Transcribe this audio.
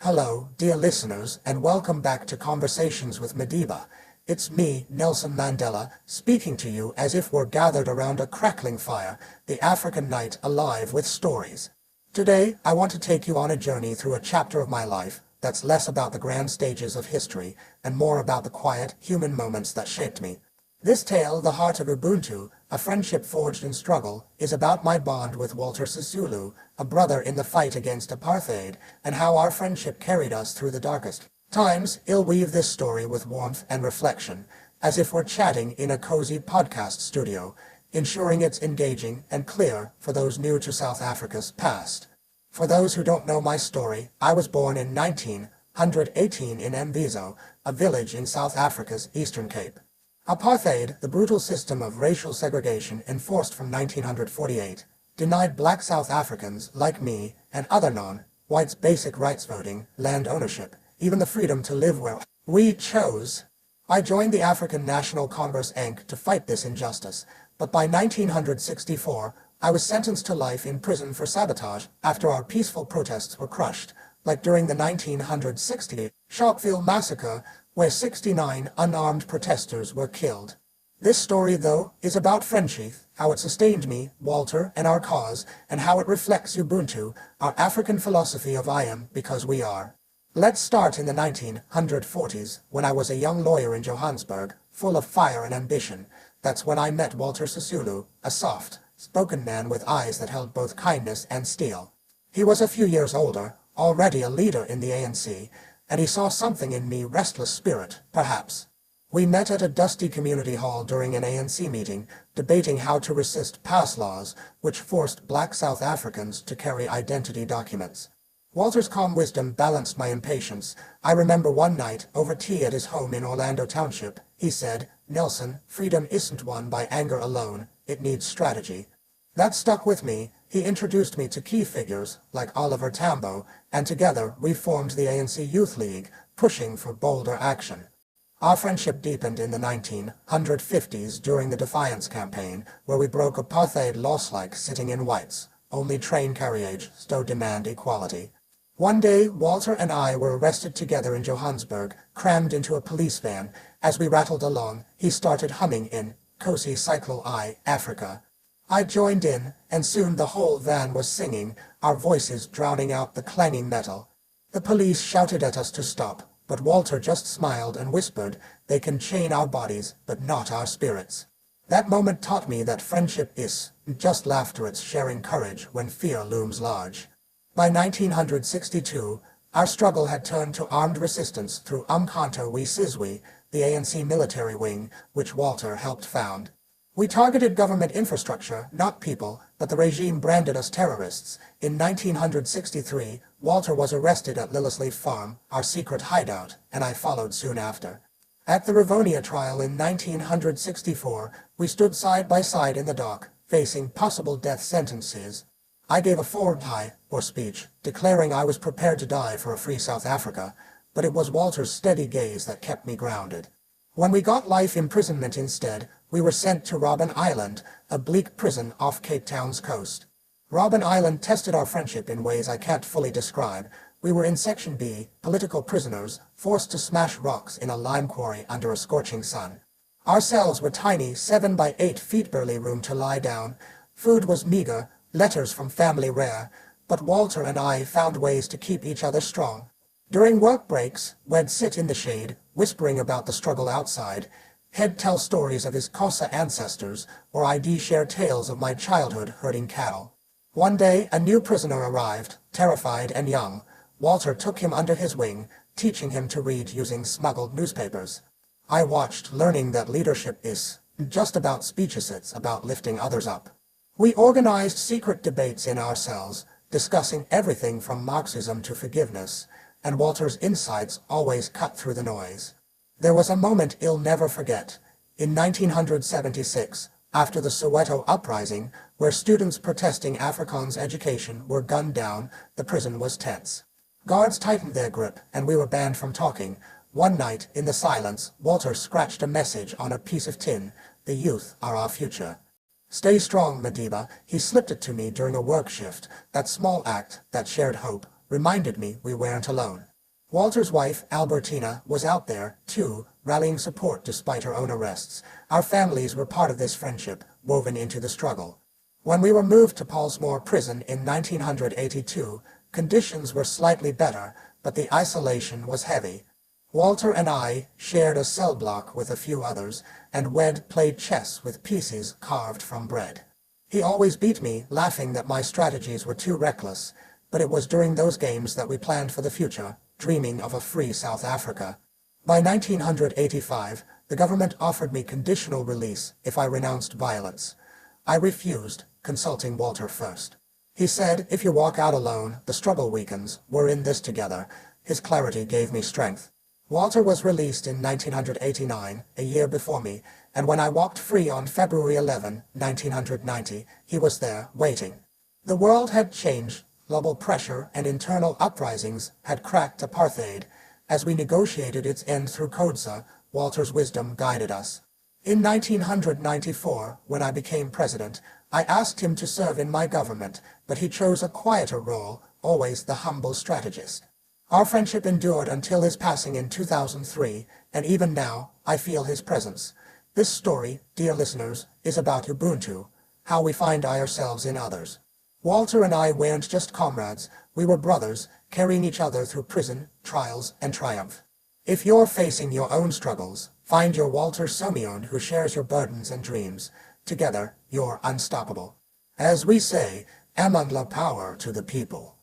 Hello, dear listeners, and welcome back to Conversations with Madiba. It's me, Nelson Mandela, speaking to you as if we're gathered around a crackling fire, the African night alive with stories. Today, I want to take you on a journey through a chapter of my life that's less about the grand stages of history and more about the quiet, human moments that shaped me. This tale, The Heart of Ubuntu, a friendship forged in struggle, is about my bond with Walter Sisulu, a brother in the fight against Apartheid, and how our friendship carried us through the darkest times. I'll weave this story with warmth and reflection, as if we're chatting in a cozy podcast studio, ensuring it's engaging and clear for those new to South Africa's past. For those who don't know my story, I was born in 1918 in Mbizo, a village in South Africa's Eastern Cape. Apartheid, the brutal system of racial segregation enforced from 1948, denied black South Africans like me and other non-whites basic rights: voting, land ownership, even the freedom to live where we chose. I joined the African National Congress Inc. to fight this injustice, but by 1964, I was sentenced to life in prison for sabotage after our peaceful protests were crushed, like during the 1960 Sharpeville massacre, where 69 unarmed protesters were killed. This story, though, is about friendship, how it sustained me, Walter, and our cause, and how it reflects Ubuntu, our African philosophy of I am because we are. Let's start in the 1940s, when I was a young lawyer in Johannesburg, full of fire and ambition. That's when I met Walter Sisulu, a soft-spoken man with eyes that held both kindness and steel. He was a few years older, already a leader in the ANC, and he saw something in me, restless spirit, perhaps. We met at a dusty community hall during an ANC meeting, debating how to resist pass laws which forced black South Africans to carry identity documents. Walter's calm wisdom balanced my impatience. I remember one night, over tea at his home in Orlando Township, he said, "Nelson, freedom isn't won by anger alone, it needs strategy." That stuck with me. He introduced me to key figures like Oliver Tambo, and together we formed the ANC Youth League, pushing for bolder action. Our friendship deepened in the 1950s during the Defiance campaign, where we broke apartheid laws like sitting in whites, only train carriage, still demand equality. One day, Walter and I were arrested together in Johannesburg, crammed into a police van. As we rattled along, he started humming in Kosi Cyclo I, Africa. I joined in, and soon the whole van was singing, our voices drowning out the clanging metal. The police shouted at us to stop, but Walter just smiled and whispered, "They can chain our bodies, but not our spirits." That moment taught me that friendship is just laughter, it's sharing courage when fear looms large. By 1962, our struggle had turned to armed resistance through Umkhonto we Sizwe, the ANC military wing, which Walter helped found. We targeted government infrastructure, not people, but the regime branded us terrorists. In 1963, Walter was arrested at Lillisleaf Farm, our secret hideout, and I followed soon after. At the Rivonia trial in 1964, we stood side by side in the dock, facing possible death sentences. I gave a for speech, declaring I was prepared to die for a free South Africa, but it was Walter's steady gaze that kept me grounded. When we got life imprisonment instead, we were sent to Robben Island, a bleak prison off Cape Town's coast. Robben Island tested our friendship in ways I can't fully describe. We were in Section B, political prisoners, forced to smash rocks in a lime quarry under a scorching sun. Our cells were tiny, 7 by 8 feet, barely room to lie down. Food was meager, letters from family rare, but Walter and I found ways to keep each other strong. During work breaks, we'd sit in the shade, whispering about the struggle outside. He'd tell stories of his Xhosa ancestors, or I'd share tales of my childhood herding cattle. One day, a new prisoner arrived, terrified and young. Walter took him under his wing, teaching him to read using smuggled newspapers. I watched, learning that leadership is just about speeches, it's about lifting others up. We organized secret debates in our cells, discussing everything from Marxism to forgiveness, and Walter's insights always cut through the noise. There was a moment I'll never forget. In 1976, after the Soweto uprising, where students protesting Afrikaans education were gunned down, the prison was tense. Guards tightened their grip, and we were banned from talking. One night, in the silence, Walter scratched a message on a piece of tin: "The youth are our future." "Stay strong, Madiba." He slipped it to me during a work shift. That small act, that shared hope, reminded me we weren't alone. Walter's wife, Albertina, was out there, too, rallying support despite her own arrests. Our families were part of this friendship, woven into the struggle. When we were moved to Pollsmoor Prison in 1982, conditions were slightly better, but the isolation was heavy. Walter and I shared a cell block with a few others, and Wed played chess with pieces carved from bread. He always beat me, laughing that my strategies were too reckless, but it was during those games that we planned for the future, dreaming of a free South Africa. By 1985, the government offered me conditional release if I renounced violence. I refused, consulting Walter first. He said, "If you walk out alone, the struggle weakens. We're in this together." His clarity gave me strength. Walter was released in 1989, a year before me, and when I walked free on February 11, 1990, he was there, waiting. The world had changed. Global pressure and internal uprisings had cracked apartheid. As we negotiated its end through CODESA, Walter's wisdom guided us. In 1994, when I became president, I asked him to serve in my government, but he chose a quieter role, always the humble strategist. Our friendship endured until his passing in 2003, and even now, I feel his presence. This story, dear listeners, is about Ubuntu, how we find ourselves in others. Walter and I weren't just comrades, we were brothers, carrying each other through prison, trials, and triumph. If you're facing your own struggles, find your Walter Simeon who shares your burdens and dreams. Together, you're unstoppable. As we say, Amandla power to the people.